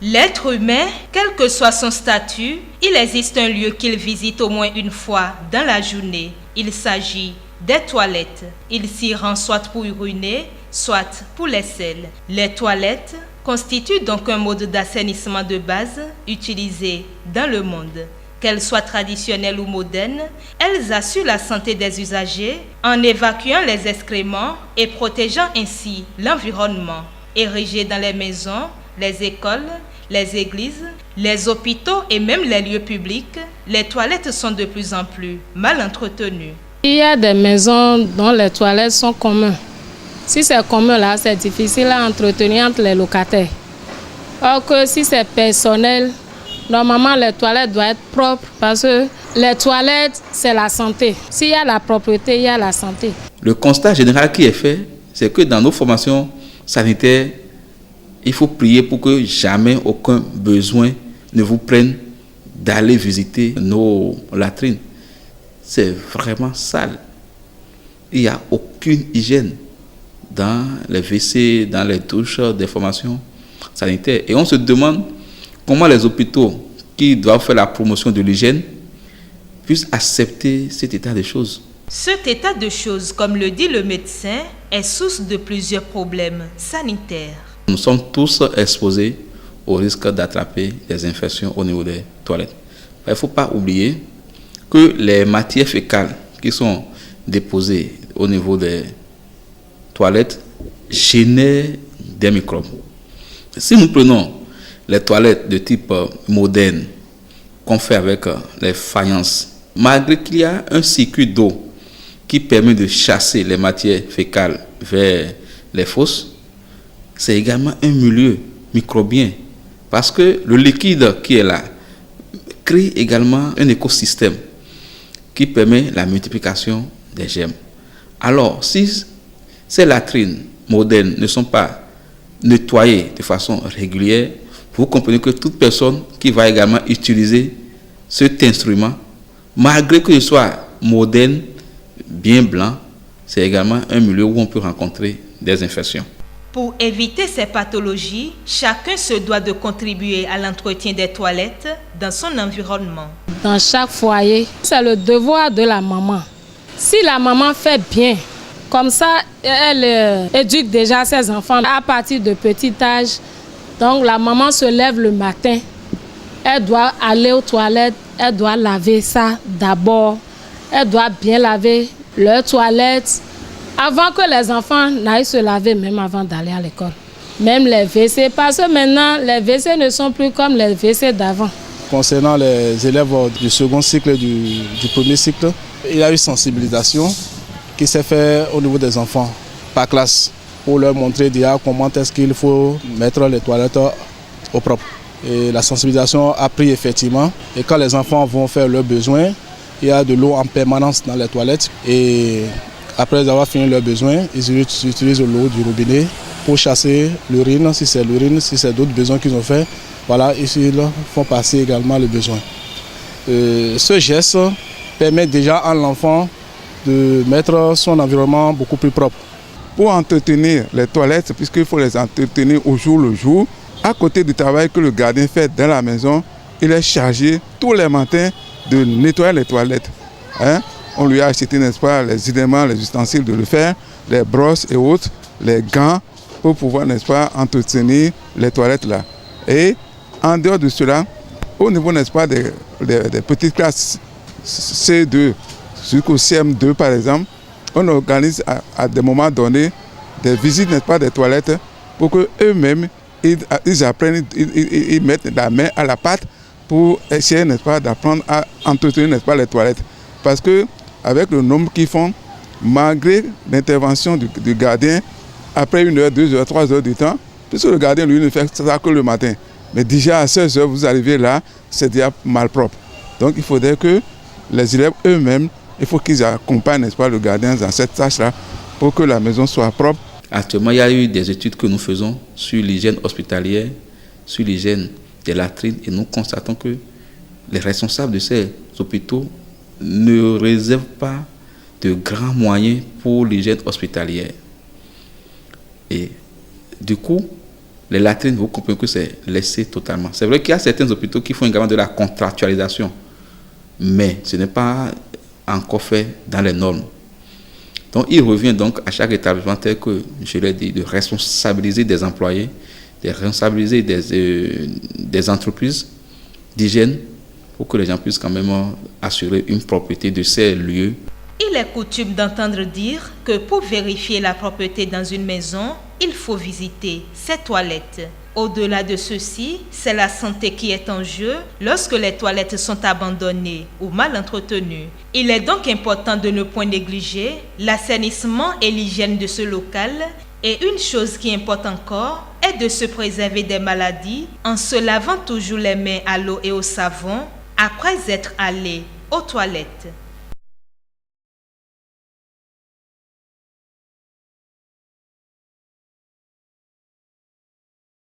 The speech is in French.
L'être humain, quel que soit son statut, il existe un lieu qu'il visite au moins une fois dans la journée. Il s'agit des toilettes. Il s'y rend soit pour uriner, soit pour les selles. Les toilettes constituent donc un mode d'assainissement de base utilisé dans le monde. Qu'elles soient traditionnelles ou modernes, elles assurent la santé des usagers en évacuant les excréments et protégeant ainsi l'environnement. Érigées dans les maisons, les écoles, les églises, les hôpitaux et même les lieux publics, les toilettes sont de plus en plus mal entretenues. Il y a des maisons dont les toilettes sont communes. Si c'est commun là, c'est difficile à entretenir entre les locataires. Or que si c'est personnel, normalement les toilettes doivent être propres parce que les toilettes, c'est la santé. S'il y a la propreté, il y a la santé. Le constat général qui est fait, c'est que dans nos formations sanitaires, il faut prier pour que jamais aucun besoin ne vous prenne d'aller visiter nos latrines. C'est vraiment sale. Il n'y a aucune hygiène dans les WC, dans les douches des formations sanitaires. Et on se demande comment les hôpitaux qui doivent faire la promotion de l'hygiène puissent accepter cet état de choses. Cet état de choses, comme le dit le médecin, est source de plusieurs problèmes sanitaires. Nous sommes tous exposés au risque d'attraper des infections au niveau des toilettes. Il ne faut pas oublier que les matières fécales qui sont déposées au niveau des toilettes génèrent des microbes. Si nous prenons les toilettes de type moderne qu'on fait avec les faïences, malgré qu'il y a un circuit d'eau qui permet de chasser les matières fécales vers les fosses, c'est également un milieu microbien parce que le liquide qui est là crée également un écosystème qui permet la multiplication des germes. Alors, si ces latrines modernes ne sont pas nettoyées de façon régulière, vous comprenez que toute personne qui va également utiliser cet instrument, malgré qu'il soit moderne, bien blanc, c'est également un milieu où on peut rencontrer des infections. Pour éviter ces pathologies, chacun se doit de contribuer à l'entretien des toilettes dans son environnement. Dans chaque foyer, c'est le devoir de la maman. Si la maman fait bien, comme ça, elle éduque déjà ses enfants à partir de petit âge. Donc la maman se lève le matin, elle doit aller aux toilettes, elle doit laver ça d'abord, elle doit bien laver leurs toilettes avant que les enfants n'aillent se laver, même avant d'aller à l'école. Même les WC, parce que maintenant les WC ne sont plus comme les WC d'avant. Concernant les élèves du second cycle, du premier cycle, il y a eu sensibilisation qui s'est faite au niveau des enfants par classe pour leur montrer déjà comment est-ce qu'il faut mettre les toilettes au propre. Et la sensibilisation a pris effectivement. Et quand les enfants vont faire leurs besoins, il y a de l'eau en permanence dans les toilettes. Et après avoir fini leurs besoins, ils utilisent l'eau du robinet pour chasser l'urine, si c'est d'autres besoins qu'ils ont fait. Voilà, ils font passer également le besoin. Ce geste permet déjà à l'enfant de mettre son environnement beaucoup plus propre. Pour entretenir les toilettes, puisqu'il faut les entretenir au jour le jour, à côté du travail que le gardien fait dans la maison, il est chargé tous les matins de nettoyer les toilettes. On lui a acheté, n'est-ce pas, les éléments, les ustensiles de le faire, les brosses et autres, les gants, pour pouvoir, n'est-ce pas, entretenir les toilettes là. Et en dehors de cela, au niveau, n'est-ce pas, des petites classes C2 jusqu'au CM2 par exemple, on organise à des moments donnés des visites, n'est-ce pas, des toilettes pour qu'eux-mêmes, ils apprennent, ils mettent la main à la pâte pour essayer, n'est-ce pas, d'apprendre à entretenir, n'est-ce pas, les toilettes. Parce que avec le nombre qu'ils font, malgré l'intervention du gardien, après 1 heure, 2 heures, 3 heures du temps, puisque le gardien, lui, ne fait ça que le matin. Mais déjà à 16 heures, vous arrivez là, c'est déjà malpropre. Donc il faudrait que les élèves eux-mêmes, il faut qu'ils accompagnent, n'est-ce pas, le gardien dans cette tâche-là pour que la maison soit propre. Actuellement, il y a eu des études que nous faisons sur l'hygiène hospitalière, sur l'hygiène des latrines, et nous constatons que les responsables de ces hôpitaux ne réservent pas de grands moyens pour l'hygiène hospitalière. Et du coup, Les latrines, vous comprenez que c'est laissé totalement. C'est vrai qu'il y a certains hôpitaux qui font également de la contractualisation, mais ce n'est pas encore fait dans les normes. Donc, il revient donc à chaque établissement, tel que je l'ai dit, de responsabiliser des employés, de responsabiliser des entreprises d'hygiène pour que les gens puissent quand même assurer une propreté de ces lieux. Il est coutume d'entendre dire que pour vérifier la propreté dans une maison, il faut visiter ses toilettes. Au-delà de ceci, c'est la santé qui est en jeu lorsque les toilettes sont abandonnées ou mal entretenues. Il est donc important de ne point négliger l'assainissement et l'hygiène de ce local. Et une chose qui importe encore est de se préserver des maladies en se lavant toujours les mains à l'eau et au savon après être allé aux toilettes.